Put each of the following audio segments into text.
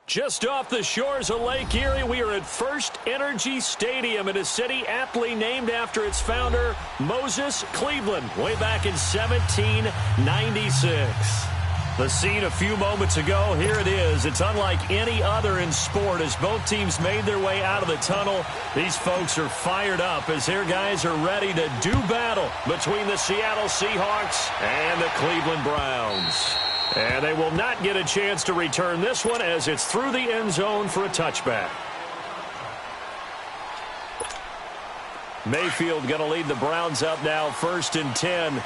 Just off the shores of Lake Erie, we are at First Energy Stadium in a city aptly named after its founder, Moses Cleveland, way back in 1796. The scene a few moments ago, here it is. It's unlike any other in sport as both teams made their way out of the tunnel. These folks are fired up as their guys are ready to do battle between the Seattle Seahawks and the Cleveland Browns. And they will not get a chance to return this one as it's through the end zone for a touchback. Mayfield going to lead the Browns up now, 1st and 10.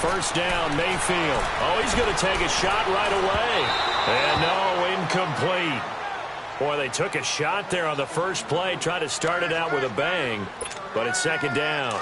First down, Mayfield. Oh, he's going to take a shot right away. And no, incomplete. Boy, they took a shot there on the first play, tried to start it out with a bang, but it's 2nd down.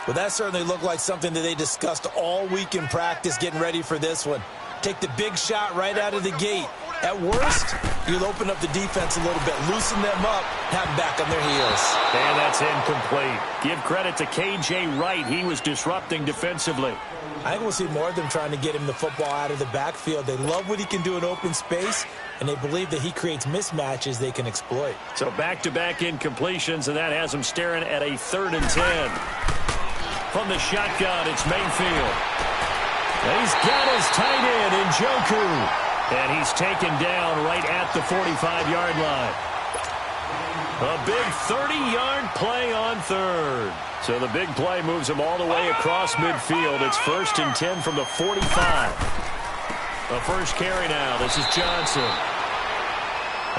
Well, that certainly looked like something that they discussed all week in practice, getting ready for this one. Take the big shot right out of the gate. At worst, you'll open up the defense a little bit, loosen them up, have them back on their heels. And that's incomplete. Give credit to K.J. Wright. He was disrupting defensively. I think we'll see more of them trying to get him the football out of the backfield. They love what he can do in open space, and they believe that he creates mismatches they can exploit. So back-to-back incompletions, and that has him staring at a 3rd and 10. From the shotgun, it's Mayfield. And he's got his tight end in Njoku. And he's taken down right at the 45-yard line. A big 30-yard play on 3rd. So the big play moves him all the way across midfield. It's 1st and 10 from the 45. The first carry now. This is Johnson.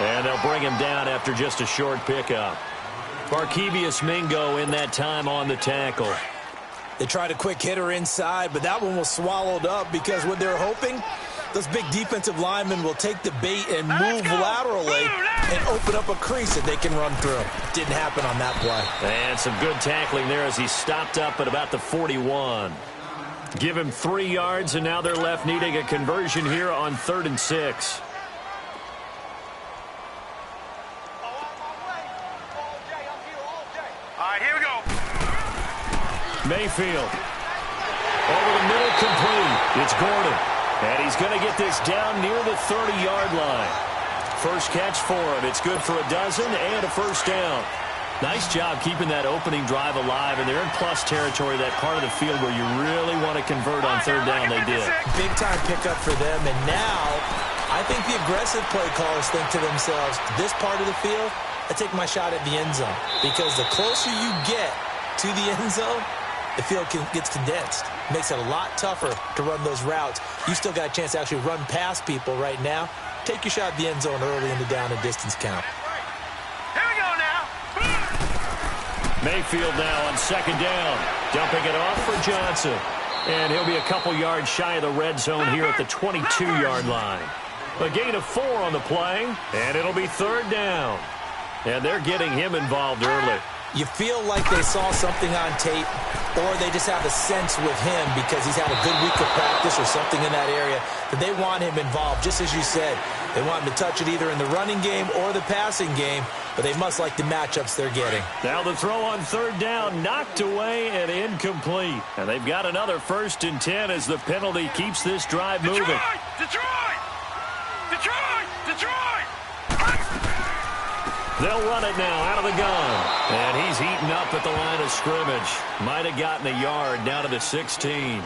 And they'll bring him down after just a short pickup. Barkevious Mingo in that time on the tackle. They tried a quick hitter inside, but that one was swallowed up because what they're hoping, those big defensive linemen will take the bait and move laterally and open up a crease that they can run through. Didn't happen on that play. And some good tackling there as he stopped up at about the 41. Give him 3 yards, and now they're left needing a conversion here on 3rd and 6. All right, here we go. Mayfield. Over the middle, complete. It's Gordon. And he's going to get this down near the 30-yard line. First catch for him. It's good for a dozen and a first down. Nice job keeping that opening drive alive, and they're in plus territory, that part of the field where you really want to convert on 3rd down. They did. Big-time pickup for them, and now I think the aggressive play callers think to themselves, this part of the field, I take my shot at the end zone, because the closer you get to the end zone, the field gets condensed. Makes it a lot tougher to run those routes. You still got a chance to actually run past people right now. Take your shot at the end zone early in the down and distance count. Here we go now. Mayfield now on 2nd down. Dumping it off for Johnson. And he'll be a couple yards shy of the red zone here at the 22-yard line. A gain of 4 on the play, and it'll be 3rd down. And they're getting him involved early. You feel like they saw something on tape, or they just have a sense with him because he's had a good week of practice or something in that area that they want him involved. Just as you said, they want him to touch it either in the running game or the passing game, but they must like the matchups they're getting. Now the throw on 3rd down, knocked away and incomplete. And they've got another 1st and 10 as the penalty keeps this drive moving. Detroit! Detroit! Detroit! They'll run it now out of the gun. And he's eaten up at the line of scrimmage. Might have gotten a yard down to the 16.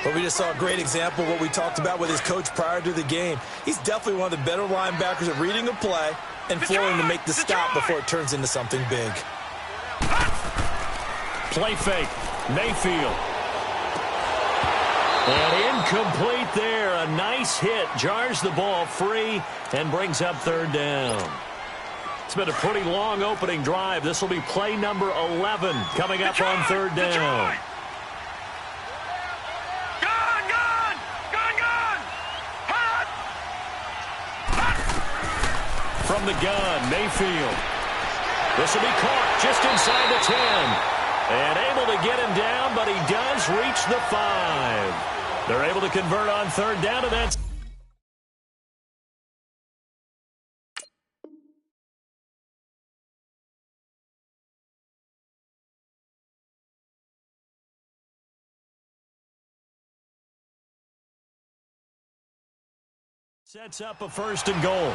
But we just saw a great example of what we talked about with his coach prior to the game. He's definitely one of the better linebackers at reading a play and flowing to make the stop before it turns into something big. Play fake. Mayfield. And incomplete there. A nice hit. Jars the ball free and brings up 3rd down. It's been a pretty long opening drive. This will be play number 11 coming up on 3rd down. Gun! Hot! From the gun, Mayfield. This will be caught just inside the 10. And able to get him down, but he does reach the 5. They're able to convert on 3rd down, and that's Sets up a 1st and goal.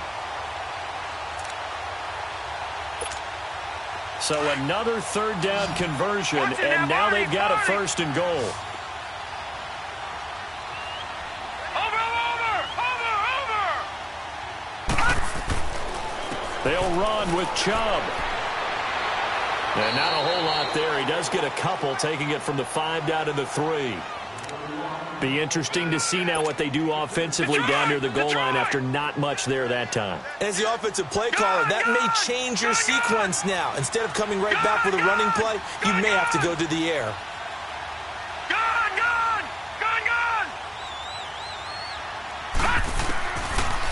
So another 3rd down conversion, and now they've got a 1st and goal. They'll run with Chubb. And not a whole lot there. He does get a couple, taking it from the 5 down to the 3. Be interesting to see now what they do offensively down near the goal line after not much there that time. As the offensive play caller, that may change your sequence now. Instead of coming right back with a running play, you may have to go to the air.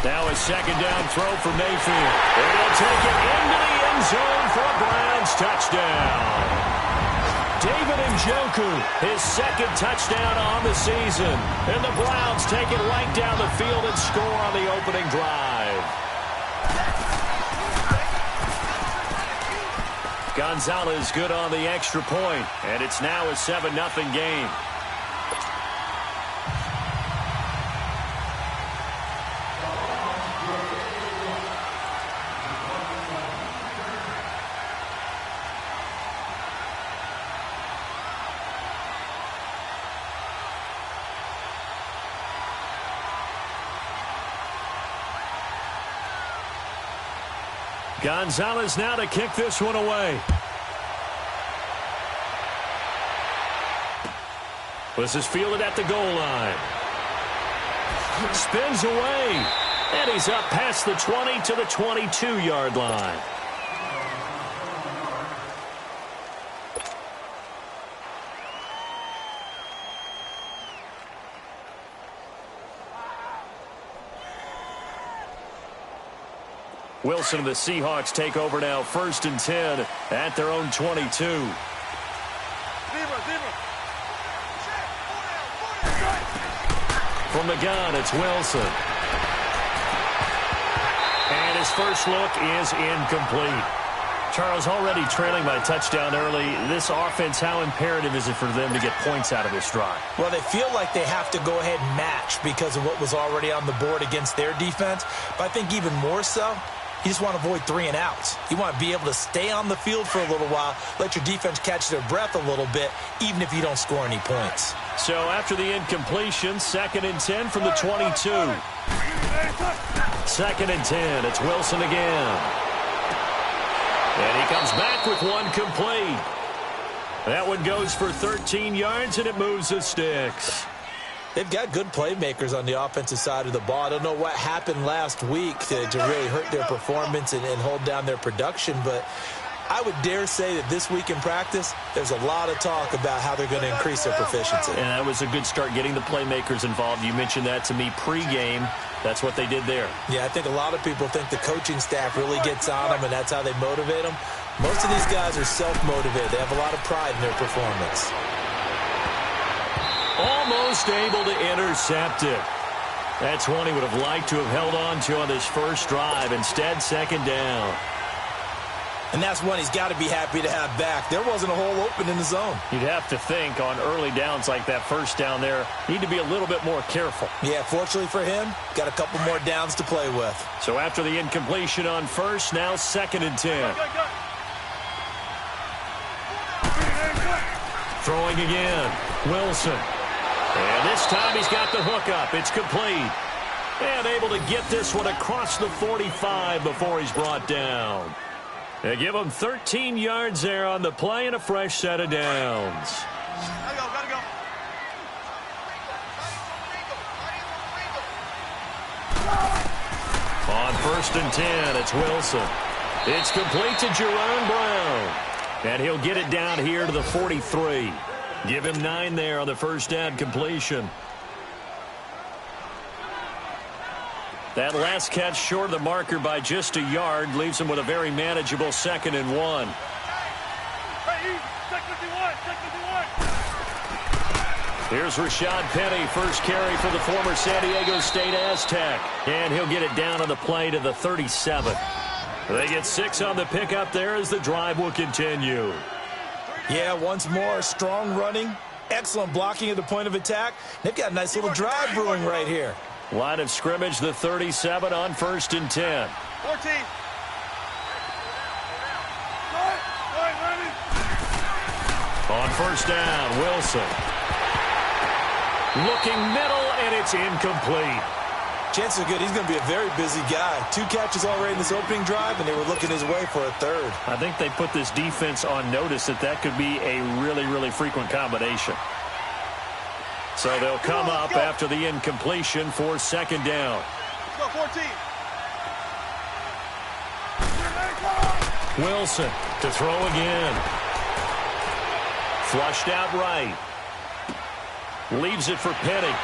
Now a 2nd down throw for Mayfield. And he'll take it into the end zone for a Browns touchdown. David Njoku, his 2nd touchdown on the season. And the Browns take it right down the field and score on the opening drive. Gonzalez good on the extra point, and it's now a 7-0 game. Gonzalez now to kick this one away. This is fielded at the goal line. Spins away. And he's up past the 20 to the 22-yard line. Wilson and the Seahawks take over now, 1st and 10 at their own 22. From the gun, it's Wilson. And his first look is incomplete. Charles, already trailing by touchdown early. This offense, how imperative is it for them to get points out of this drive? Well, they feel like they have to go ahead and match because of what was already on the board against their defense. But I think even more so, you just want to avoid 3 and outs. You want to be able to stay on the field for a little while, let your defense catch their breath a little bit, even if you don't score any points. So after the incompletion, 2nd and 10 from the 22. 2nd and 10. It's Wilson again. And he comes back with one complete. That one goes for 13 yards, and it moves the sticks. They've got good playmakers on the offensive side of the ball. I don't know what happened last week to really hurt their performance and hold down their production, but I would dare say that this week in practice, there's a lot of talk about how they're going to increase their proficiency. And that was a good start, getting the playmakers involved. You mentioned that to me pregame. That's what they did there. Yeah, I think a lot of people think the coaching staff really gets on them, and that's how they motivate them. Most of these guys are self-motivated. They have a lot of pride in their performance. Almost able to intercept it. That's one he would have liked to have held on to on this first drive. Instead, 2nd down. And that's one he's got to be happy to have back. There wasn't a hole open in the zone. You'd have to think on early downs like that first down there, need to be a little bit more careful. Yeah, fortunately for him, got a couple more downs to play with. So after the incompletion on first, now 2nd and 10. Throwing again, Wilson. And this time he's got the hook up. It's complete. And able to get this one across the 45 before he's brought down. They give him 13 yards there on the play and a fresh set of downs. Gotta go. On 1st and 10, it's Wilson. It's complete to Jerome Brown. And he'll get it down here to the 43. Give him 9 there on the first down completion. That last catch short of the marker by just a yard leaves him with a very manageable 2nd and 1. Here's Rashad Penny, first carry for the former San Diego State Aztec. And he'll get it down on the play to the 37. They get 6 on the pickup there as the drive will continue. Yeah, once more, strong running, excellent blocking at the point of attack. They've got a nice little drive brewing right here. Line of scrimmage, the 37 on 1st and 10. 14. On 1st down, Wilson. Looking middle, and it's incomplete. Chances are good he's going to be a very busy guy. 2 catches already in this opening drive, and they were looking his way for a 3rd. I think they put this defense on notice that could be a really, really frequent combination. So they'll come up after the incompletion for 2nd down. Let's go, 14. Wilson to throw again. Flushed out right. Leaves it for Penny.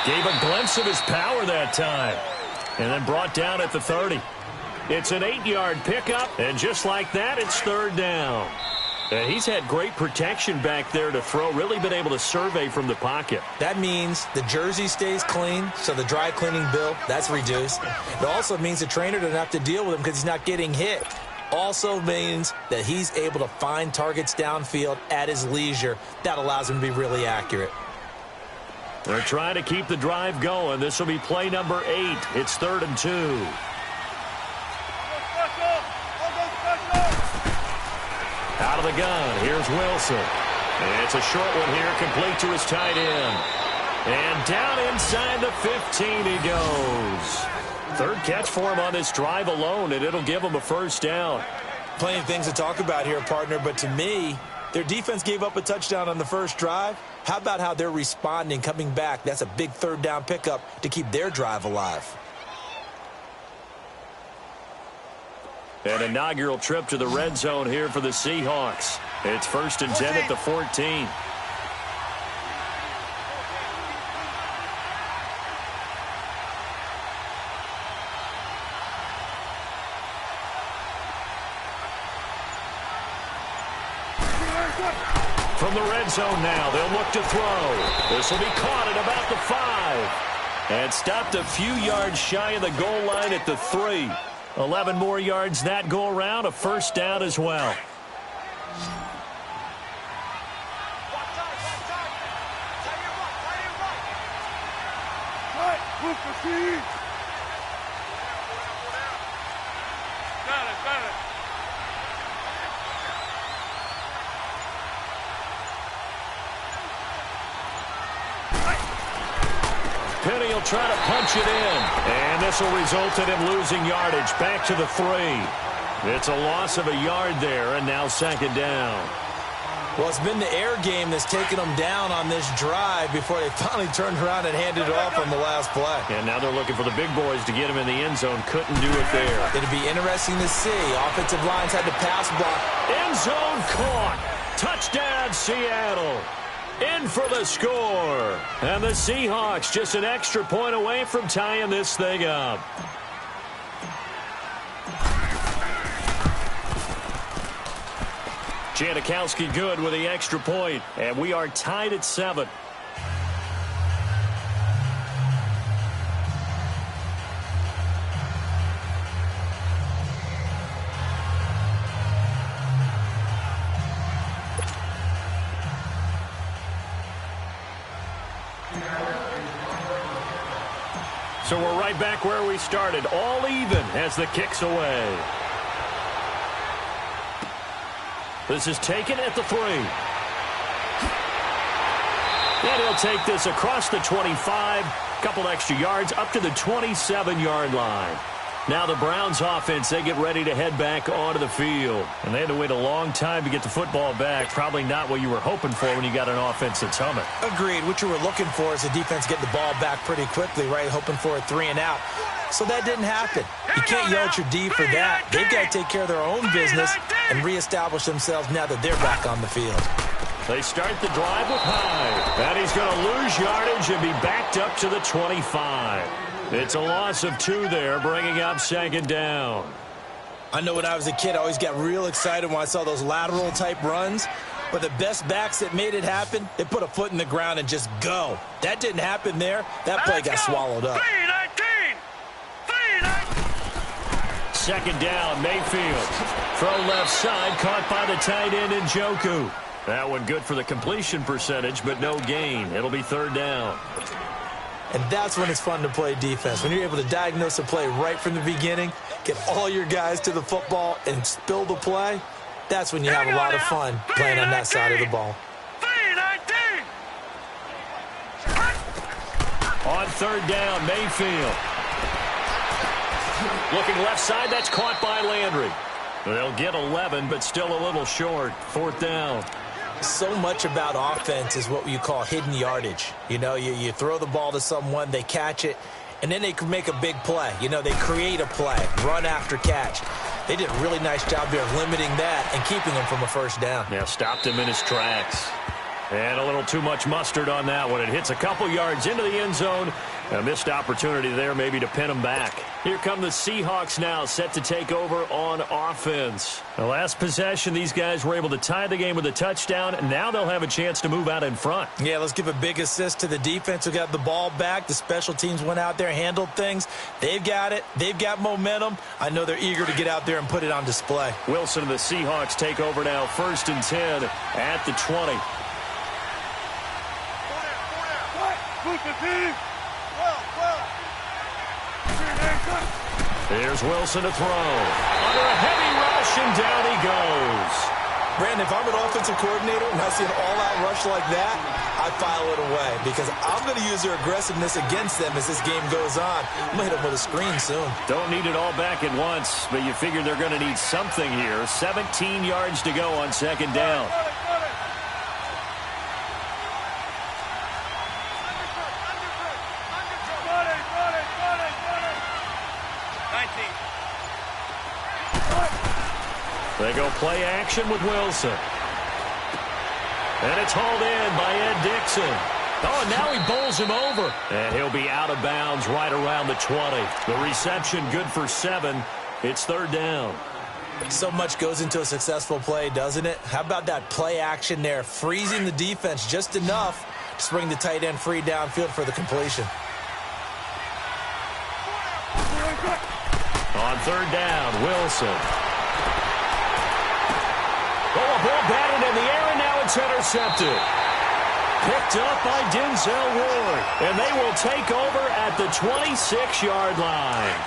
Gave a glimpse of his power that time. And then brought down at the 30. It's an 8-yard pickup, and just like that, it's 3rd down. And he's had great protection back there to throw, really been able to survey from the pocket. That means the jersey stays clean, so the dry cleaning bill, that's reduced. It also means the trainer doesn't have to deal with him because he's not getting hit. Also means that he's able to find targets downfield at his leisure. That allows him to be really accurate. They're trying to keep the drive going. This will be play number 8. It's 3rd and 2. Out of the gun, here's Wilson. And it's a short one here, complete to his tight end. And down inside the 15 he goes. 3rd catch for him on this drive alone, and it'll give him a 1st down. Plenty of things to talk about here, partner, but to me, their defense gave up a touchdown on the first drive. How about how they're responding, coming back? That's a big 3rd down pickup to keep their drive alive. An inaugural trip to the red zone here for the Seahawks. It's 1st and 10 at the 14. From the red zone now, they'll look to throw. This will be caught at about the 5. And stopped a few yards shy of the goal line at the 3. 11 more yards that go around, a 1st down as well. Penny will try to punch it in. And this will result in him losing yardage. Back to the 3. It's a loss of a yard there, and now 2nd down. Well, it's been the air game that's taken them down on this drive before they finally turned around and handed it off on the last play. And now they're looking for the big boys to get him in the end zone. Couldn't do it there. It'd be interesting to see. Offensive lines had to pass block. End zone caught. Touchdown, Seattle. In for the score. And the Seahawks just an extra point away from tying this thing up. Janikowski good with the extra point. And we are tied at 7. So we're right back where we started, all even as the kick's away. This is taken at the 3. And he'll take this across the 25, couple extra yards up to the 27-yard line. Now the Browns offense, they get ready to head back onto the field. And they had to wait a long time to get the football back. Probably not what you were hoping for when you got an offense that's humming. Agreed. What you were looking for is the defense getting the ball back pretty quickly, right? Hoping for a 3 and out. So that didn't happen. You can't yell at your D for that. They've got to take care of their own business and reestablish themselves now that they're back on the field. They start the drive with Hyde. And he's going to lose yardage and be backed up to the 25. It's a loss of 2 there, bringing up 2nd down. I know when I was a kid, I always got real excited when I saw those lateral-type runs. But the best backs that made it happen, they put a foot in the ground and just go. That didn't happen there. That play got swallowed up. 2nd down, Mayfield. Throw left side, caught by the tight end Njoku. That one good for the completion percentage, but no gain. It'll be 3rd down. And that's when it's fun to play defense. When you're able to diagnose a play right from the beginning, get all your guys to the football and spill the play, that's when you have a lot of fun playing on that side of the ball. On third down, Mayfield. Looking left side, that's caught by Landry. They'll get 11, but still a little short. Fourth down. So much about offense is what you call hidden yardage. You know, you throw the ball to someone, they catch it, and then they can make a big play. You know, they create a play, run after catch. They did a really nice job there of limiting that and keeping him from a first down. Yeah, stopped him in his tracks. And a little too much mustard on that one. It hits a couple yards into the end zone. A missed opportunity there maybe to pin him back. Here come the Seahawks now, set to take over on offense. The last possession, these guys were able to tie the game with a touchdown, and now they'll have a chance to move out in front. Yeah, let's give a big assist to the defense who got the ball back. The special teams went out there, handled things. They've got it. They've got momentum. I know they're eager to get out there and put it on display. Wilson and the Seahawks take over now, 1st and 10 at the 20. Here's Wilson to throw. Under a heavy rush, and down he goes. Brandon, if I'm an offensive coordinator and I see an all-out rush like that, I file it away because I'm going to use their aggressiveness against them as this game goes on. I'm going to hit them with a screen soon. Don't need it all back at once, but you figure they're going to need something here. 17 yards to go on 2nd down. They go play action with Wilson. And it's hauled in by Ed Dixon. Oh, and now he bowls him over. And he'll be out of bounds right around the 20. The reception good for 7. It's 3rd down. So much goes into a successful play, doesn't it? How about that play action there, freezing the defense just enough to bring the tight end free downfield for the completion. On 3rd down, Wilson. Oh, a ball batted in the air, and now it's intercepted. Picked up by Denzel Ward. And they will take over at the 26-yard line.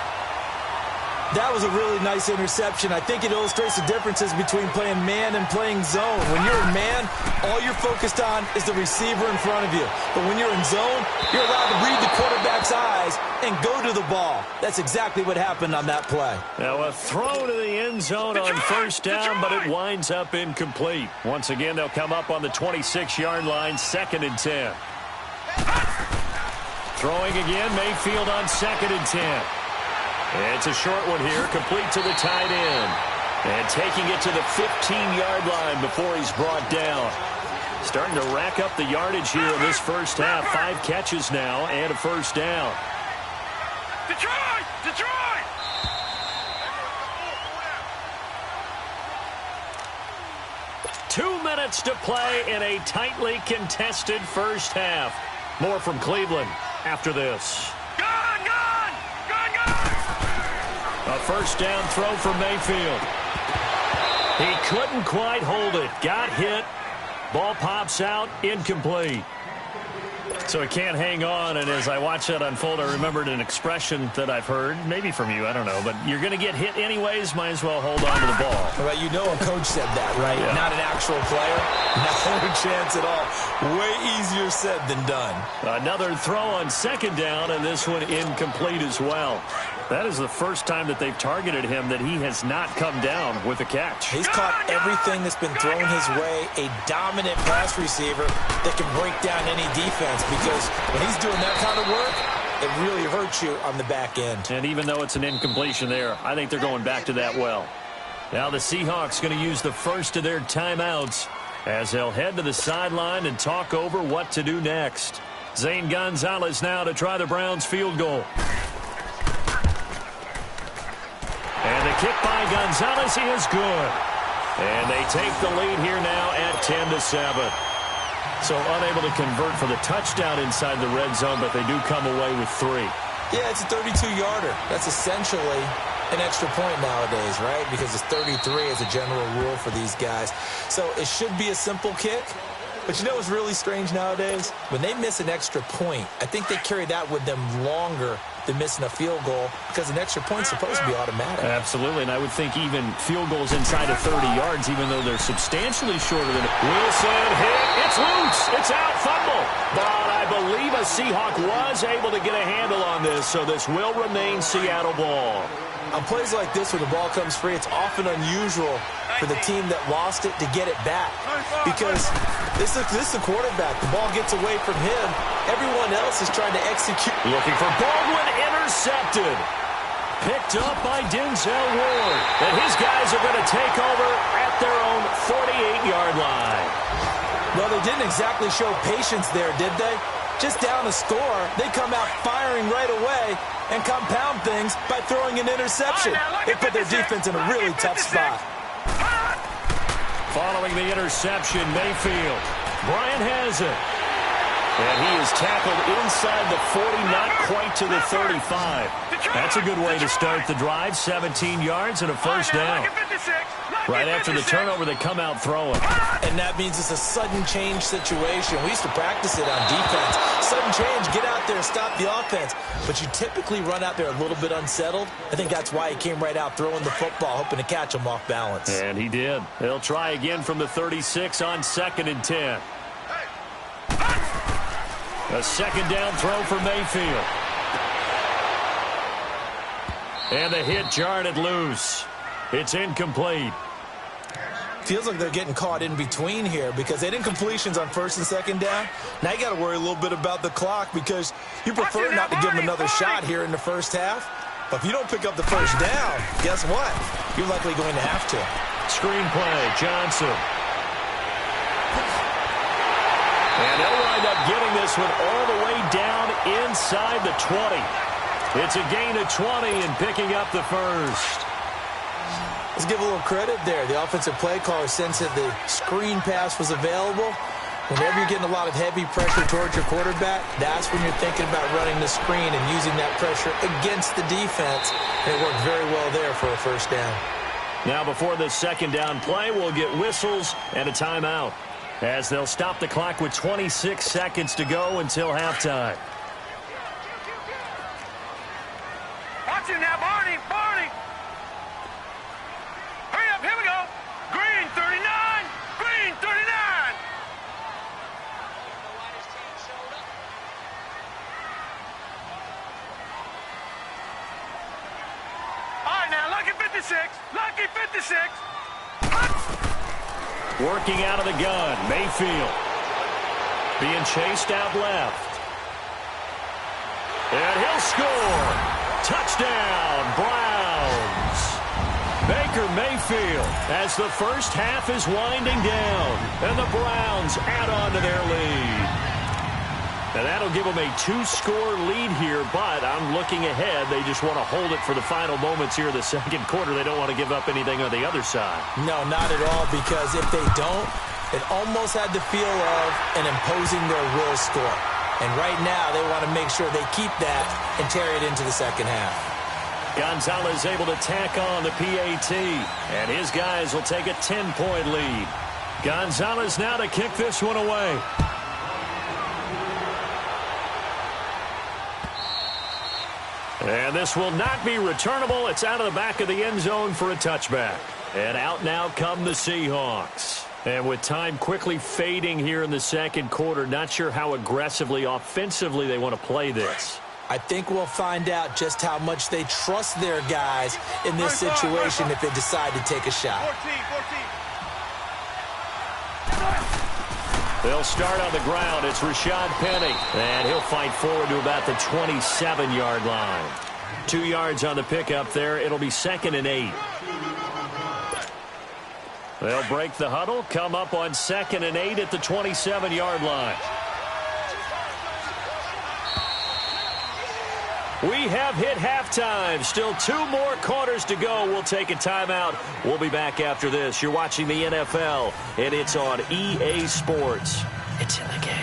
That was a really nice interception. I think it illustrates the differences between playing man and playing zone. When you're in man, all you're focused on is the receiver in front of you. But when you're in zone, you're allowed to read the quarterback's eyes and go to the ball. That's exactly what happened on that play. Now a throw to the end zone on 1st down, but it winds up incomplete. Once again, they'll come up on the 26-yard line, 2nd and 10. Throwing again, Mayfield on 2nd and 10. It's a short one here, complete to the tight end. And taking it to the 15-yard line before he's brought down. Starting to rack up the yardage here in this first half. 5 catches now and a 1st down. Detroit! Detroit! Two minutes to play in a tightly contested first half. More from Cleveland after this. A 1st down throw for Mayfield. He couldn't quite hold it. Got hit. Ball pops out. Incomplete. So he can't hang on, and as I watch that unfold, I remembered an expression that I've heard, maybe from you, I don't know, but you're going to get hit anyways, might as well hold on to the ball. Well, you know a coach said that, right? Yeah. Not an actual player. No chance at all. Way easier said than done. Another throw on 2nd down, and this one incomplete as well. That is the first time that they've targeted him that he has not come down with a catch. He's caught everything that's been thrown his way. A dominant pass receiver that can break down any defense, because when he's doing that kind of work, it really hurts you on the back end. And even though it's an incompletion there, I think they're going back to that well. Now the Seahawks going to use the first of their timeouts as they'll head to the sideline and talk over what to do next. Zane Gonzalez now to try the Browns field goal. And the kick by Gonzalez, he is good. And they take the lead here now at 10-7. So unable to convert for the touchdown inside the red zone, but they do come away with 3. Yeah, it's a 32-yarder. That's essentially an extra point nowadays, right? Because it's 33 as a general rule for these guys. So it should be a simple kick, But you know what's really strange nowadays? When they miss an extra point, I think they carry that with them longer than missing a field goal because an extra point's supposed to be automatic. Absolutely, and I would think even field goals inside of 30 yards, even though they're substantially shorter than it. Wilson hit. It's loose. It's out. Fumble. But I believe a Seahawk was able to get a handle on this, so this will remain Seattle ball. On plays like this where the ball comes free, it's often unusual for the team that lost it to get it back because this is the quarterback. The ball gets away from him. Everyone else is trying to execute. Looking for Baldwin, intercepted. Picked up by Denzel Ward. And his guys are going to take over at their own 48-yard line. Well, they didn't exactly show patience there, did they? Just down a score, they come out firing right away and compound things by throwing an interception. They put their defense in a really tough spot. Following the interception, Mayfield. Bryant has it. And he is tackled inside the 40, not quite to the 35. That's a good way to start the drive. 17 yards and a first down. Right after the turnover, they come out throwing. And that means it's a sudden change situation. We used to practice it on defense. Sudden change, get out there, stop the offense. But you typically run out there a little bit unsettled. I think that's why he came right out throwing the football, hoping to catch him off balance. And he did. They'll try again from the 36 on 2nd and 10. A second down throw for Mayfield. And the hit jarred it loose. It's incomplete. Feels like they're getting caught in between here because they didn't completions on 1st and 2nd down. Now you got to worry a little bit about the clock because you prefer not to give them another shot here in the first half. But if you don't pick up the first down, guess what? You're likely going to have to. Screenplay, Johnson. And they'll wind up getting this one all the way down inside the 20. It's a gain of 20 and picking up the first. Let's give a little credit there. The offensive play caller sensed that the screen pass was available. Whenever you're getting a lot of heavy pressure towards your quarterback, that's when you're thinking about running the screen and using that pressure against the defense. And it worked very well there for a first down. Now before the second down play, we'll get whistles and a timeout, as they'll stop the clock with 26 seconds to go until halftime. Watch him now, Barney! Barney! Hurry up, here we go! Green 39! Green 39! All right, now, lucky 56! Lucky 56! Working out of the gun, Mayfield. Being chased out left. And he'll score. Touchdown, Browns. Baker Mayfield as the first half is winding down. And the Browns add on to their lead. Now that'll give them a 2-score lead here, but I'm looking ahead. They just want to hold it for the final moments here in the second quarter. They don't want to give up anything on the other side. No, not at all, because if they don't, it almost had the feel of an imposing their will score. And right now, they want to make sure they keep that and carry it into the second half. Gonzalez able to tack on the PAT, and his guys will take a 10-point lead. Gonzalez now to kick this one away. And this will not be returnable. It's out of the back of the end zone for a touchback. And out now come the Seahawks. And with time quickly fading here in the second quarter, not sure how aggressively, offensively they want to play this. I think we'll find out just how much they trust their guys in this situation if they decide to take a shot. 14. They'll start on the ground. It's Rashad Penny. And he'll fight forward to about the 27-yard line. 2 yards on the pickup there. It'll be 2nd and 8. They'll break the huddle, come up on 2nd and 8 at the 27-yard line. We have hit halftime. Still 2 more quarters to go. We'll take a timeout. We'll be back after this. You're watching the NFL, and it's on EA Sports. It's in the game.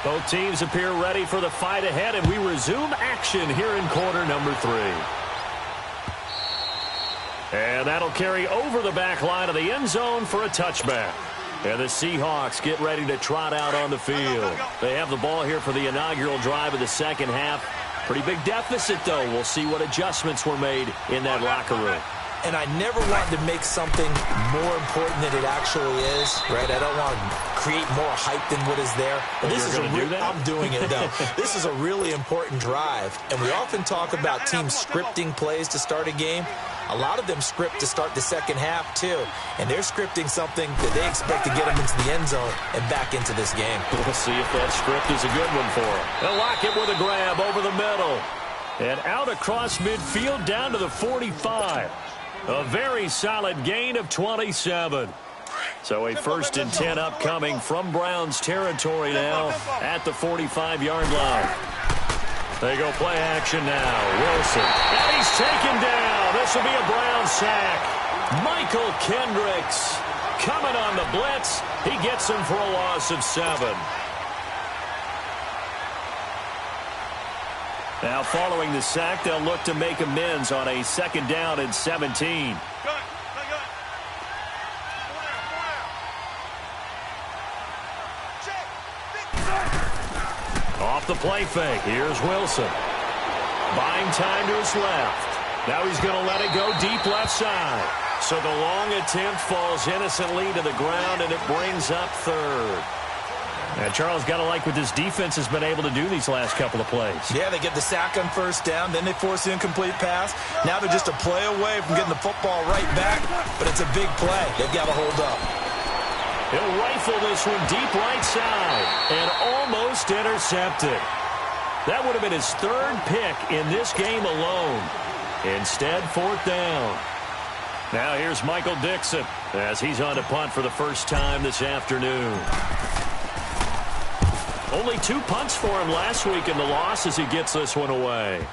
Both teams appear ready for the fight ahead, and we resume action here in quarter number 3. And that'll carry over the back line of the end zone for a touchback. And the Seahawks get ready to trot out on the field. They have the ball here for the inaugural drive of the second half. Pretty big deficit, though. We'll see what adjustments were made in that locker room. And I never want to make something more important than it actually is, right? I don't want to create more hype than what is there. But this is I'm doing it, though. This is a really important drive. And we often talk about teams scripting plays to start a game. A lot of them script to start the second half, too. And they're scripting something that they expect to get them into the end zone and back into this game. We'll see if that script is a good one for them. They'll lock it with a grab over the middle. And out across midfield down to the 45. A very solid gain of 27. So a 1st and 10 upcoming from Browns territory now at the 45-yard line. They go play action now. Wilson. And he's taken down. This will be a Brown sack. Michael Kendricks coming on the blitz. He gets him for a loss of 7. Now, following the sack, they'll look to make amends on a 2nd down and 17. Off the play fake. Here's Wilson. Buying time to his left. Now he's going to let it go deep left side. So the long attempt falls innocently to the ground, and it brings up 3rd. And Charles, got to like what this defense has been able to do these last couple of plays. Yeah, they get the sack on 1st down, then they force the incomplete pass. Now they're just a play away from getting the football right back, but it's a big play. They've got to hold up. He'll rifle this one deep right side and almost intercepted. That would have been his 3rd pick in this game alone. Instead, 4th down. Now here's Michael Dixon as he's on to punt for the first time this afternoon. Only 2 punts for him last week in the loss as he gets this one away.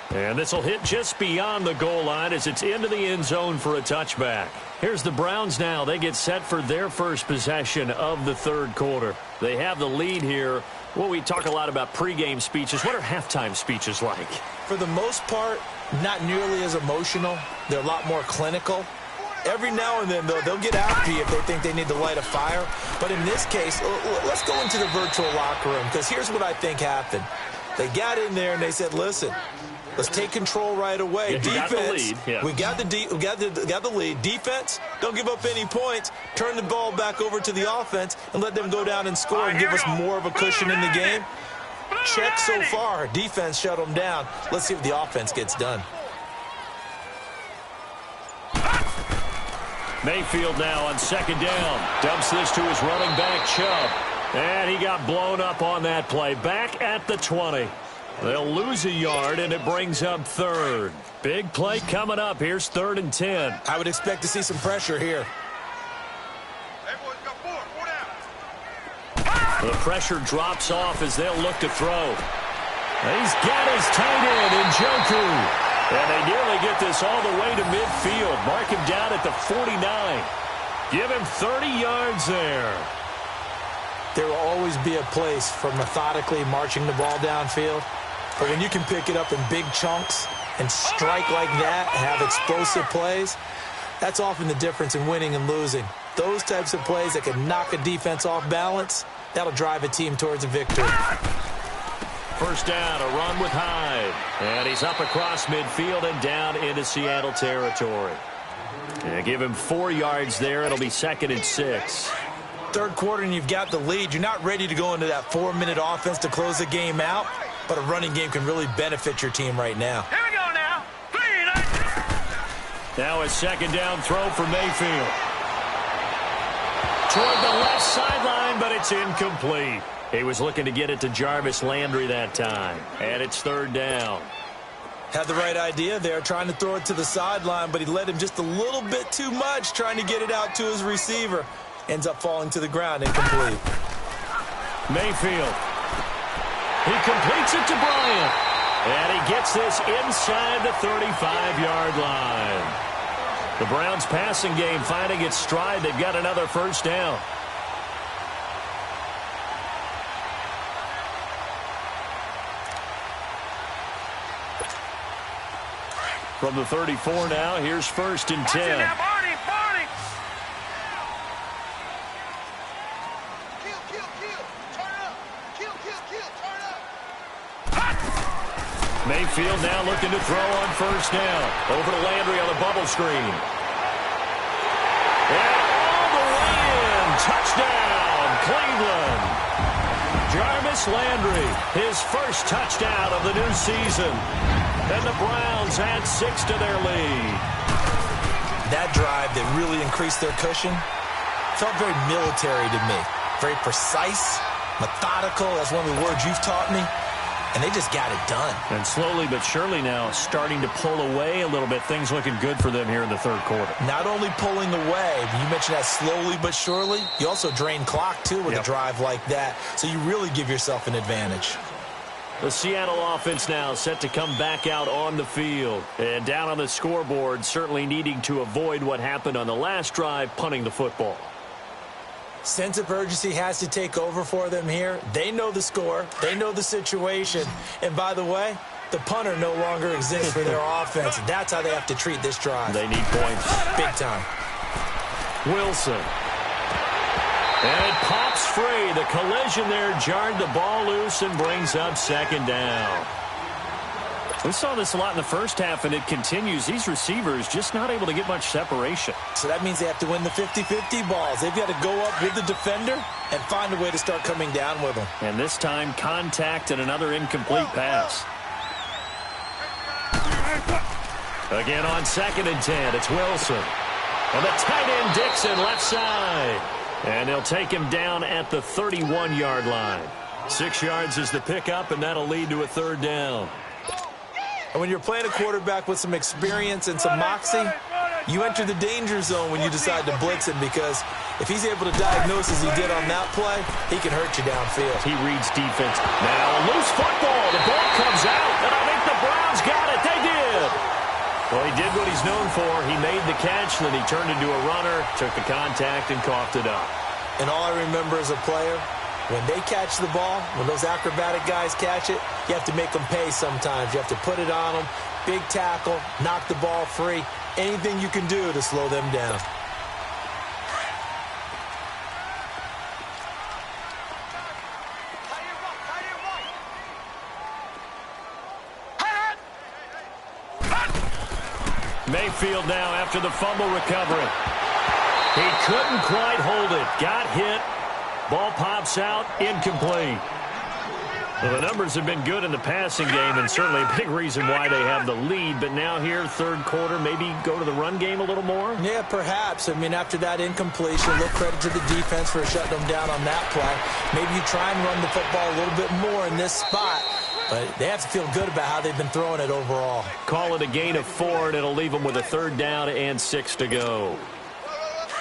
And this will hit just beyond the goal line as it's into the end zone for a touchback. Here's the Browns now. They get set for their first possession of the 3rd quarter. They have the lead here. Well, we talk a lot about pregame speeches. What are halftime speeches like? For the most part, not nearly as emotional. They're a lot more clinical. Every now and then, though, they'll get after you if they think they need to light a fire. But in this case, let's go into the virtual locker room, because here's what I think happened. They got in there and they said, listen, let's take control right away. Yeah, defense, we got the lead. Defense, don't give up any points. Turn the ball back over to the offense and let them go down and score and give us more of a cushion in the game. Check so far. Defense shut them down. Let's see if the offense gets done. Mayfield now on 2nd down. Dumps this to his running back, Chubb. And he got blown up on that play. Back at the 20. They'll lose a yard, and it brings up 3rd. Big play coming up. Here's 3rd and 10. I would expect to see some pressure here. The pressure drops off as they'll look to throw. He's got his tight end, Njoku. And they nearly get this all the way to midfield. Mark him down at the 49. Give him 30 yards there. There will always be a place for methodically marching the ball downfield. But when you can pick it up in big chunks and strike like that, have explosive plays, that's often the difference in winning and losing. Those types of plays that can knock a defense off balance, that'll drive a team towards a victory. 1st down, a run with Hyde. And he's up across midfield and down into Seattle territory. And give him 4 yards there. It'll be 2nd and 6. 3rd quarter and you've got the lead. You're not ready to go into that 4-minute offense to close the game out, but a running game can really benefit your team right now. Here we go now. Now a 2nd down throw for Mayfield. Toward the left sideline, but it's incomplete. He was looking to get it to Jarvis Landry that time. And it's 3rd down. Had the right idea there, trying to throw it to the sideline, but he led him just a little bit too much, trying to get it out to his receiver. Ends up falling to the ground, incomplete. Mayfield. He completes it to Bryant. And he gets this inside the 35-yard line. The Browns passing game finding its stride. They've got another 1st down. From the 34 now, here's 1st and 10. Now, Barney, Barney. Kill, turn up. Kill, turn up. Mayfield now looking to throw on 1st down. Over to Landry on the bubble screen. And all the way in. Touchdown, Cleveland. Jarvis Landry, his first touchdown of the new season. And the Browns add 6 to their lead. That drive that really increased their cushion felt very military to me. Very precise, methodical. That's one of the words you've taught me. And they just got it done. And slowly but surely now starting to pull away a little bit. Things looking good for them here in the 3rd quarter. Not only pulling away, but you mentioned that slowly but surely. You also drain clock, too, with a drive like that. So you really give yourself an advantage. The Seattle offense now set to come back out on the field. And down on the scoreboard, certainly needing to avoid what happened on the last drive, punting the football. Sense of urgency has to take over for them here. They know the score. They know the situation. And by the way, the punter no longer exists for their offense. That's how they have to treat this drive. They need points. Big time. Wilson. And it pops free. The collision there jarred the ball loose and brings up 2nd down. We saw this a lot in the first half, and it continues. These receivers just not able to get much separation. So that means they have to win the 50-50 balls. They've got to go up with the defender and find a way to start coming down with them. And this time, contact and another incomplete pass. Again on 2nd and 10, it's Wilson. And the tight end Dixon left side. And they'll take him down at the 31-yard line. 6 yards is the pickup, and that'll lead to a 3rd down. And when you're playing a quarterback with some experience and some moxie, you enter the danger zone when you decide to blitz him, because if he's able to diagnose as he did on that play, he can hurt you downfield. He reads defense. Now a loose football. The ball comes out, and I think the Browns got it. They did. Well, he did what he's known for. He made the catch, then he turned into a runner, took the contact, and coughed it up. And all I remember as a player, when they catch the ball, when those acrobatic guys catch it, you have to make them pay sometimes. You have to put it on them, big tackle, knock the ball free, anything you can do to slow them down. Mayfield now after the fumble recovery. He couldn't quite hold it. Got hit. Ball pops out. Incomplete. Well, the numbers have been good in the passing game, and certainly a big reason why they have the lead. But now here, 3rd quarter, maybe go to the run game a little more? Yeah, perhaps. I mean, after that incompletion, a little credit to the defense for shutting them down on that play. Maybe you try and run the football a little bit more in this spot. But they have to feel good about how they've been throwing it overall. Call it a gain of 4, and it'll leave them with a 3rd down and 6 to go.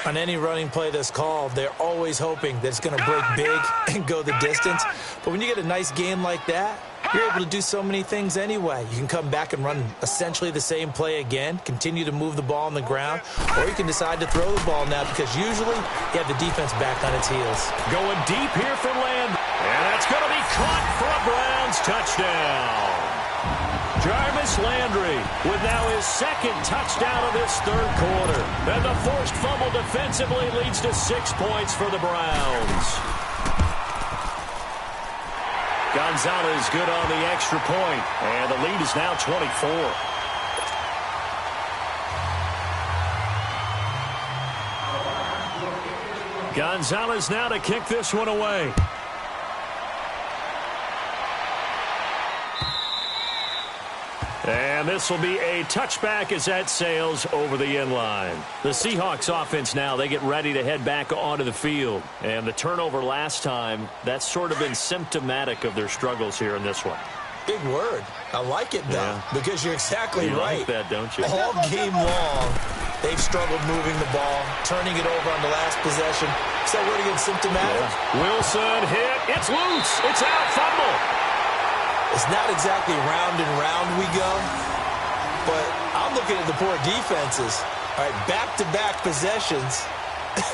On any running play that's called, they're always hoping that it's going to break big and go the distance. But when you get a nice game like that, you're able to do so many things anyway. You can come back and run essentially the same play again, continue to move the ball on the ground, or you can decide to throw the ball now, because usually you have the defense back on its heels. Going deep here for Land. And that's going to be caught for a Browns touchdown. Jarvis Landry with now his 2nd touchdown of this 3rd quarter. And the forced fumble defensively leads to 6 points for the Browns. Gonzalez good on the extra point. And the lead is now 24. Gonzalez now to kick this one away. And this will be a touchback as that sails over the end line. The Seahawks offense now, they get ready to head back onto the field. And the turnover last time, that's sort of been symptomatic of their struggles here in this one. Big word. I like it, though, because you're exactly right. You like that, don't you? All game long, they've struggled moving the ball, turning it over on the last possession. So word again, symptomatic. Yeah. Wilson hit. It's loose. It's out. Fumble. It's not exactly round and round we go, but I'm looking at the poor defenses. All right, back-to-back possessions,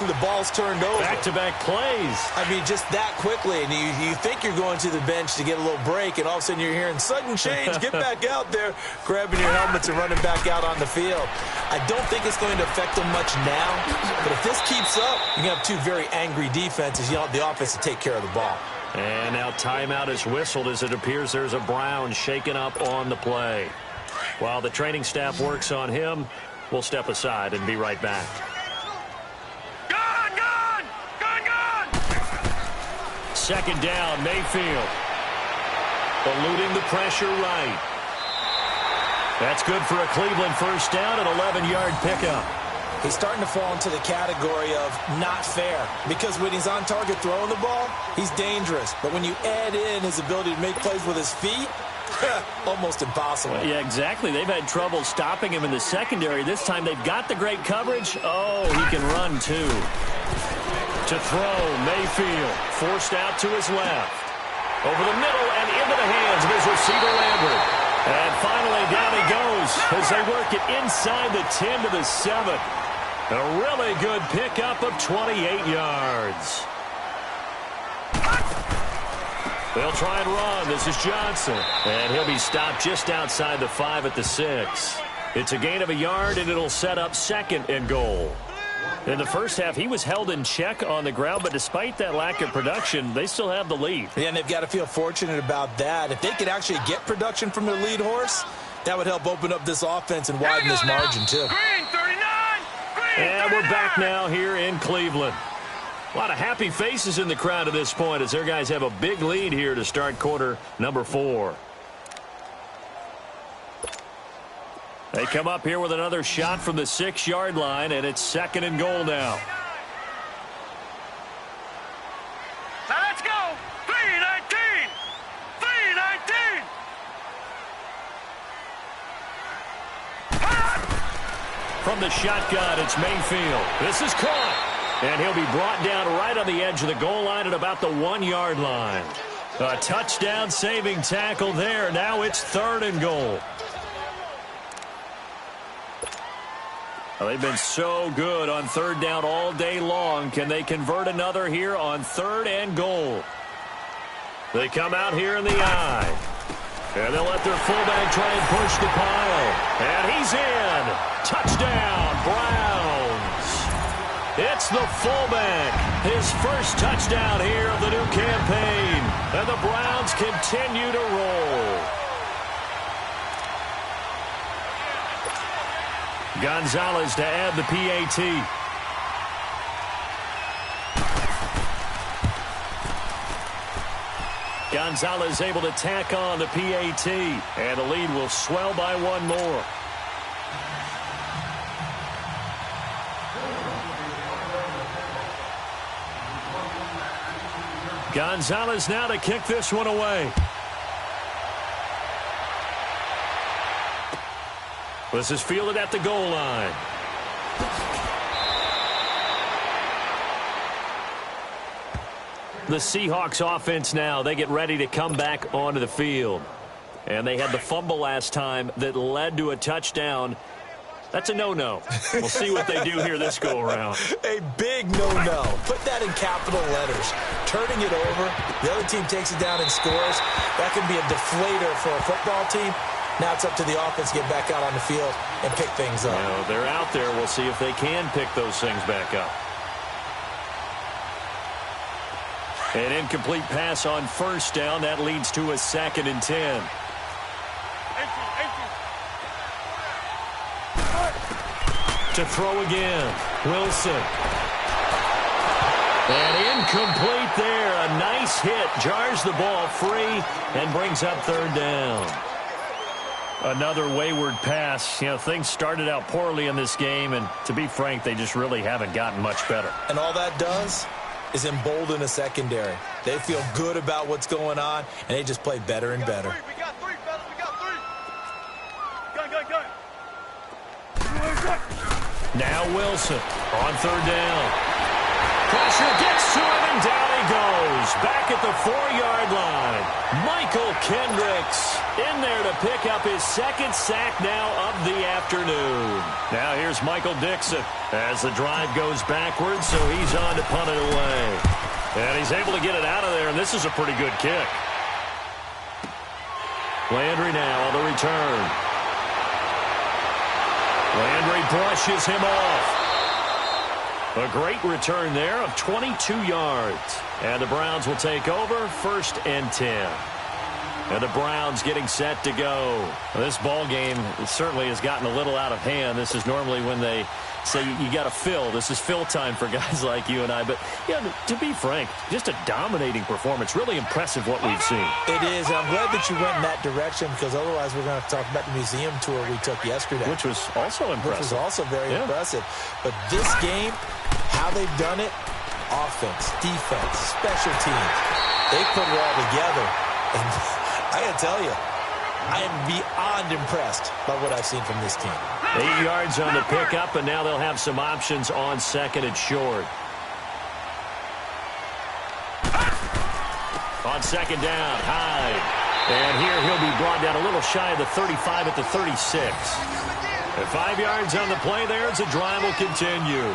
the ball's turned over. Back-to-back plays. I mean, just that quickly. And you think you're going to the bench to get a little break, and all of a sudden you're hearing sudden change. Get back out there, grabbing your helmets and running back out on the field. I don't think it's going to affect them much now. But if this keeps up, you're going to have two very angry defenses. You want the offense to take care of the ball. And now timeout is whistled as it appears there's a Brown shaken up on the play. While the training staff works on him, we'll step aside and be right back. Second down, Mayfield. Eluding the pressure right. That's good for a Cleveland first down, an 11-yard pickup. He's starting to fall into the category of not fair, because when he's on target throwing the ball, he's dangerous. But when you add in his ability to make plays with his feet, almost impossible. Yeah, exactly. They've had trouble stopping him in the secondary. This time they've got the great coverage. Oh, he can run too. To throw, Mayfield forced out to his left. Over the middle and into the hands of his receiver, Lambert. And finally, down he goes as they work it inside the 10 to the 7. A really good pickup of 28 yards. They'll try and run. This is Johnson. And he'll be stopped just outside the 5 at the 6. It's a gain of a yard, and it'll set up second and goal. In the first half, he was held in check on the ground, but despite that lack of production, they still have the lead. Yeah, and they've got to feel fortunate about that. If they could actually get production from their lead horse, that would help open up this offense and widen this margin, too. Green 39! Green And 39! we're back now here in Cleveland. A lot of happy faces in the crowd at this point as their guys have a big lead here to start quarter number 4. They come up here with another shot from the 6-yard line, and it's second and goal now. Now let's go! 319! 319! From the shotgun, it's Mayfield. This is caught, and he'll be brought down right on the edge of the goal line at about the 1-yard line. A touchdown-saving tackle there. Now it's third and goal. Well, they've been so good on third down all day long. Can they convert another here on third and goal? They come out here in the I. And they'll let their fullback try and push the pile. And he's in. Touchdown, Browns. It's the fullback. His first touchdown here of the new campaign. And the Browns continue to roll. Gonzalez to add the PAT. Gonzalez able to tack on the PAT. And the lead will swell by one more. Gonzalez now to kick this one away. This is fielded at the goal line. The Seahawks offense now, they get ready to come back onto the field. And they had the fumble last time that led to a touchdown. That's a no-no. We'll see what they do here this go-around. A big no-no. Put that in capital letters. Turning it over, the other team takes it down and scores. That can be a deflator for a football team. Now it's up to the offense to get back out on the field and pick things up. Well, they're out there. We'll see if they can pick those things back up. An incomplete pass on first down. That leads to a 2nd and 10. To throw again. Wilson. And incomplete there. A nice hit. Jars the ball free and brings up third down. Another wayward pass. You know, things started out poorly in this game, and to be frank, they just really haven't gotten much better. And all that does is embolden a secondary. They feel good about what's going on, and they just play better and better. We got three, fellas. We got three. Gun. Now Wilson on third down. Pressure gets to him, and down he goes. Back at the 4-yard line. Michael Kendricks. in there to pick up his second sack now of the afternoon. Now here's Michael Dixon as the drive goes backwards, so he's on to punt it away. And he's able to get it out of there, and this is a pretty good kick. Landry now on the return. Landry brushes him off. A great return there of 22 yards. And the Browns will take over 1st and 10. And the Browns getting set to go. Well, this ball game certainly has gotten a little out of hand. This is normally when they say you got to fill. This is fill time for guys like you and I. But, yeah, to be frank, just a dominating performance. Really impressive what we've seen. It is. I'm glad that you went in that direction because otherwise we're going to have to talk about the museum tour we took yesterday. Which was also impressive. Which was also very impressive. But this game, how they've done it, offense, defense, special teams, they put it all together. And I got to tell you, I am beyond impressed by what I've seen from this team. 8 yards on the pickup, and now they'll have some options on 2nd and short. On 2nd down, Hyde. And here he'll be brought down a little shy of the 35 at the 36. And 5 yards on the play there as the drive will continue.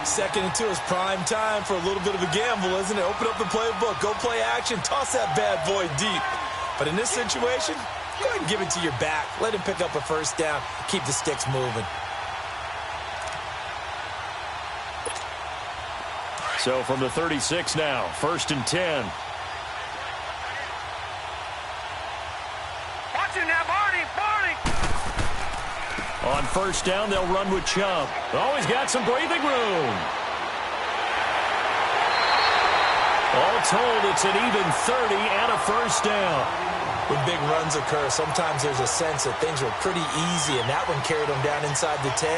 2nd and 2 is prime time for a little bit of a gamble, isn't it? Open up the playbook, go play action, toss that bad boy deep. But in this situation, go ahead and give it to your back. Let him pick up a 1st down. Keep the sticks moving. So from the 36 now, 1st and 10. Watch it now, Barney, Barney. On 1st down, they'll run with Chubb. Always got some breathing room. All told, it's an even 30 and a 1st down. When big runs occur, sometimes there's a sense that things were pretty easy, and that one carried them down inside the 10.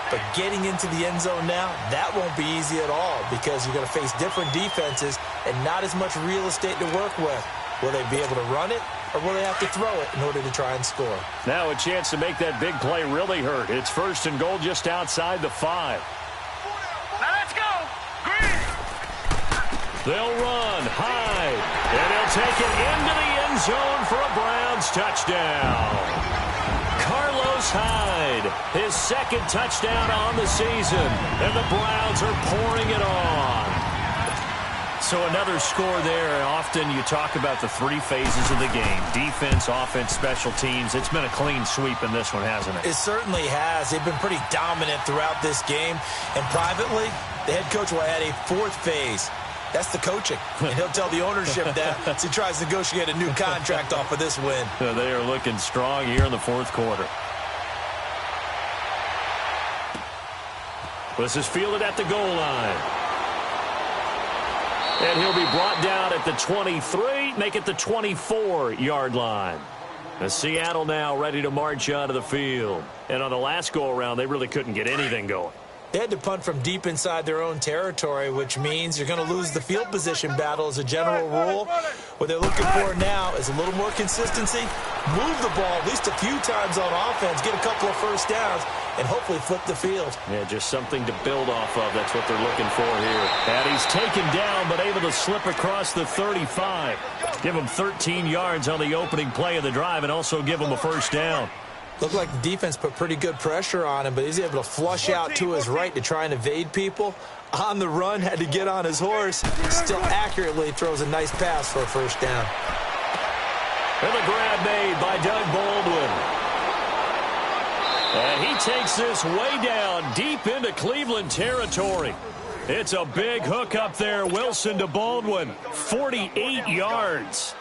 But getting into the end zone now, that won't be easy at all because you're going to face different defenses and not as much real estate to work with. Will they be able to run it, or will they have to throw it in order to try and score? Now a chance to make that big play really hurt. It's 1st and goal just outside the 5. Now let's go. Green. They'll run high, and they'll take it into the end zone for a Browns touchdown. Carlos Hyde, his 2nd touchdown on the season, and the Browns are pouring it on. So another score there. Often you talk about the 3 phases of the game: defense, offense, special teams. It's been a clean sweep in this one, hasn't it? It certainly has. They've been pretty dominant throughout this game. And privately, the head coach will add a 4th phase. That's the coaching. And he'll tell the ownership that as he tries to negotiate a new contract off of this win. They are looking strong here in the 4th quarter. This is fielded at the goal line. And he'll be brought down at the 23, make it the 24-yard line. And Seattle now ready to march onto the field. And on the last go-around, they really couldn't get anything going. They had to punt from deep inside their own territory, which means you're going to lose the field position battle as a general rule. What they're looking for now is a little more consistency, move the ball at least a few times on offense, get a couple of 1st downs, and hopefully flip the field. Yeah, just something to build off of. That's what they're looking for here. And he's taken down, but able to slip across the 35. Give him 13 yards on the opening play of the drive and also give him a 1st down. Looked like the defense put pretty good pressure on him, but he's able to flush out to his right to try and evade people. On the run, had to get on his horse. Still accurately throws a nice pass for a 1st down. And the grab made by Doug Baldwin. And he takes this way down deep into Cleveland territory. It's a big hook up there. Wilson to Baldwin. 48 yards.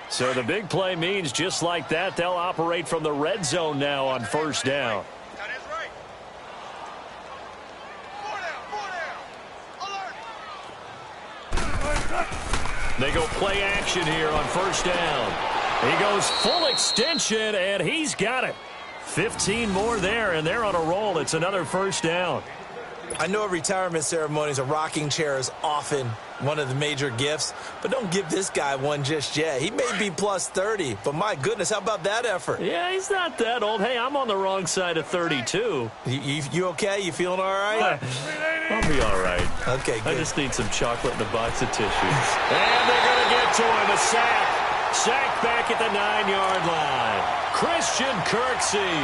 So the big play means just like that, they'll operate from the red zone now on 1st down. That is right. 4 down. Alert. They go play action here on 1st down. He goes full extension, and he's got it. 15 more there, and they're on a roll. It's another 1st down. I know at retirement ceremonies, a rocking chair is often one of the major gifts, but don't give this guy one just yet. He may be plus 30, but my goodness, how about that effort? Yeah, he's not that old. Hey, I'm on the wrong side of 32. You okay? You feeling all right? I'll be all right. Okay, good. I just need some chocolate and a box of tissues. And they're going to get to him, a sack. Sacked back at the 9-yard line. Christian Kirksey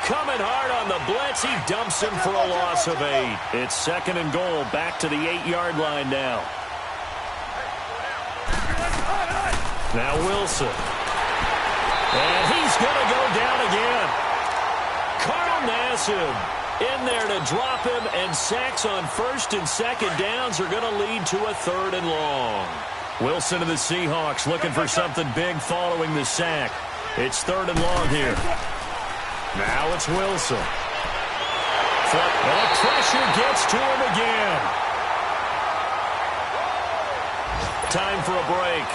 coming hard on the blitz. He dumps him for a loss of 8. It's 2nd and goal, back to the 8-yard line now. Now Wilson. And he's going to go down again. Carl Nassib in there to drop him, and sacks on 1st and 2nd downs are going to lead to a 3rd and long. Wilson of the Seahawks looking for something big following the sack. It's 3rd and long here. Now it's Wilson. And the pressure gets to him again. Time for a break.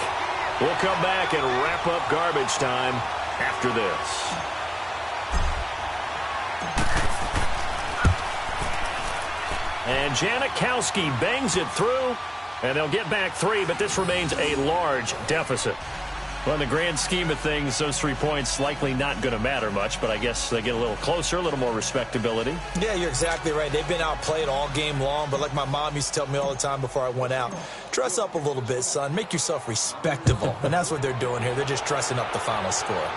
We'll come back and wrap up garbage time after this. And Janikowski bangs it through, and they'll get back 3, but this remains a large deficit. Well, in the grand scheme of things, those 3 points likely not going to matter much, but I guess they get a little closer, a little more respectability. Yeah, you're exactly right. They've been outplayed all game long, but like my mom used to tell me all the time before I went out, dress up a little bit, son. Make yourself respectable. And that's what they're doing here. They're just dressing up the final score.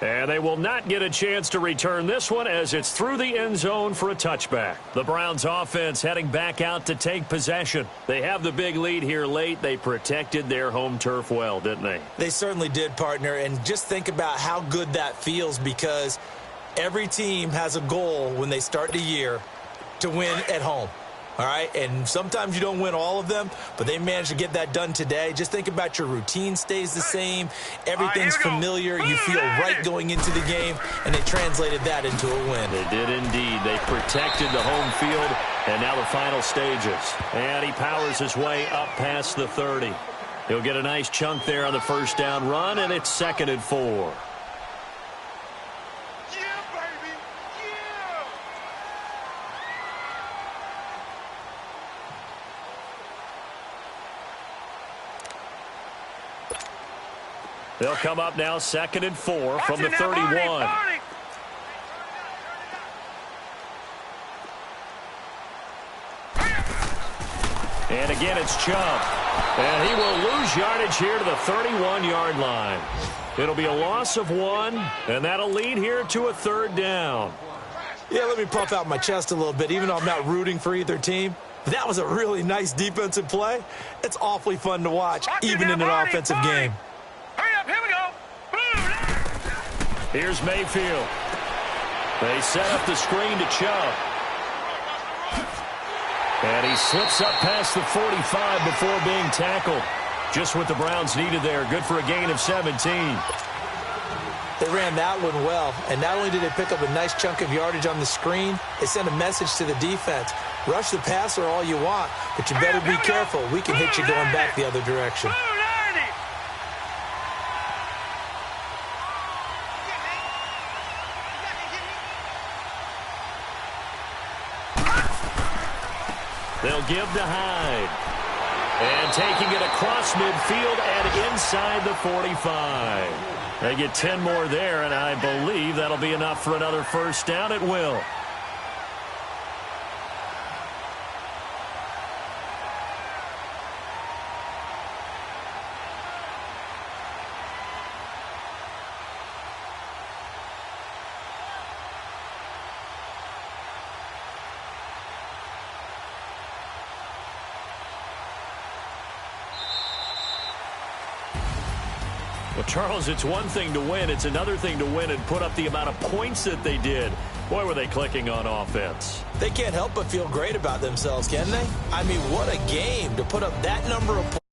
And they will not get a chance to return this one as it's through the end zone for a touchback. The Browns offense heading back out to take possession. They have the big lead here late. They protected their home turf well, didn't they? They certainly did, partner. And just think about how good that feels, because every team has a goal when they start the year to win at home. All right, and sometimes you don't win all of them, but they managed to get that done today. Just think about your routine stays the same. Everything's familiar. You feel right going into the game, and they translated that into a win. They did indeed. They protected the home field, and now the final stages. And he powers his way up past the 30. He'll get a nice chunk there on the 1st down run, and it's 2nd and 4. They'll come up now 2nd and 4 from the 31. And again, it's Chubb. And he will lose yardage here to the 31-yard line. It'll be a loss of 1, and that'll lead here to a 3rd down. Yeah, let me puff out my chest a little bit, even though I'm not rooting for either team. That was a really nice defensive play. It's awfully fun to watch, even in an offensive game. Here's Mayfield. They set up the screen to Chubb. And he slips up past the 45 before being tackled. Just what the Browns needed there. Good for a gain of 17. They ran that one well. And not only did they pick up a nice chunk of yardage on the screen, they sent a message to the defense. Rush the passer all you want, but you better be careful. We can hit you going back the other direction. They'll give to Hyde. And taking it across midfield and inside the 45. They get 10 more there, and I believe that'll be enough for another 1st down. It will. Well, Charles, it's one thing to win. It's another thing to win and put up the amount of points that they did. Boy, were they clicking on offense. They can't help but feel great about themselves, can they? I mean, what a game to put up that number of points.